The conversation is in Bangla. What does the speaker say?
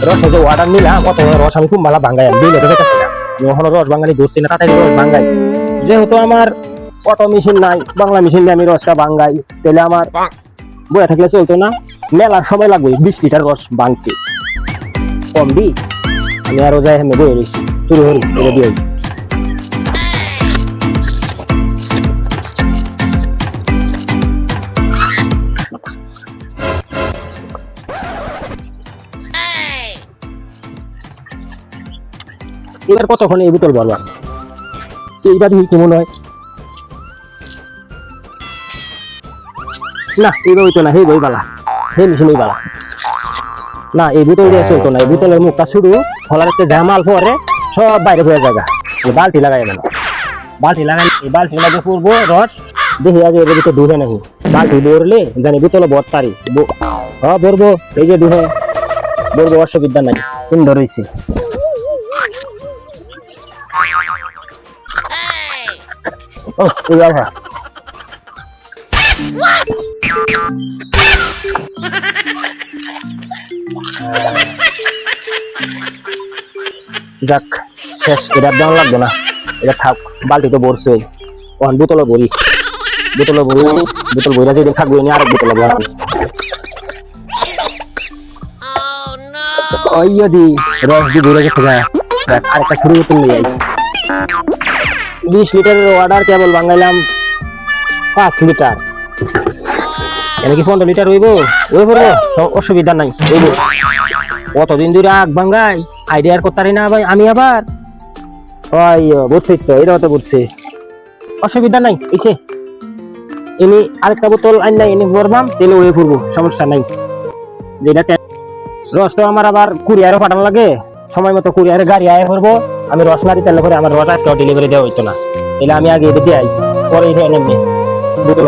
রসে যে অর্ডার নিলাম অত রস আমি খুব ভালো ভাঙ্গাই দিলে তো যেতেছে না। আমি ওখানে রস ভাঙ্গানি ধরছি না, তাড়াতাড়ি রস ভাঙ্গাই। যেহেতু আমার অটো মেশিন নাই, বাংলা মেশিন দিয়ে আমি রসটা ভাঙ্গাই, তাহলে আমার বয়ে থাকলে চলতো না। মেলার সময় লাগবে 20 লিটার রস ভাঙতে, কম দি আমি আরো যাই আমি বয়ে রয়েছি, শুরু হল এটা দিয়ে। এবার কতক্ষণ এই বোতল বলবা, এইবার কি মনে হয় না, এইবার হইতো না, হে বই বালা, হে মেশিন বালা না, এই বোতল দিয়ে চলতো না। এই বোতলের মুখটা শুরু খোলার একটা জামাল পরে সব বাইরে হয়ে যাবে। বালতি লাগাই না, বালতি লাগাই, এই বালতি লাগে পড়বো রস, দেখি আগে এর ভিতরে ডুবে নাকি। বালতি ডুবলে জানি বোতলে বট পারি, হ্যাঁ ভরবো, এই যে ডুবে ভরবো, অসুবিধা নাই, সুন্দর হয়েছে। যাক শেষ, এটা দেওয়া লাগবে না, এটা থাক, বালতি তো ভরছে। বোতলে ভরি, বোতলে ভরি, বোতল ভরা যেদিন থাকবে আরেক বোতলে ভরা দি রস দিয়ে ভরে গেছে। আরেকটা ছোট বোতল নিয়ে 20 লিটারের অর্ডার কেবল বাঙাইলাম 5 লিটার, এনে কি 15 লিটার হইব? ওই পড়বো, অসুবিধা নাই, হইব। কতদিন ধরে আগ ভাঙ্গাই, আইডিয়ার করতারি না ভাই আমি আবার। ওই বলছি তো, এটাও তো বলছি, অসুবিধা নাই। এসে এনে আরেকটা বোতল আইন নাই, এনে ভরবাম, তেলে ওয়ে পড়বো, সমস্যা নাই। যেটা রস তো আমার আবার কুরিয়ারও পাঠানো লাগে, সময় মতো কুরিয়ারে গাড়ি আয় করবো। আমি রস না দিতে করে আমার রস আজকে ডেলিভারি দেওয়া হইতো না, তাহলে আমি আগে দিয়ে আই, পরে নেমে বোতল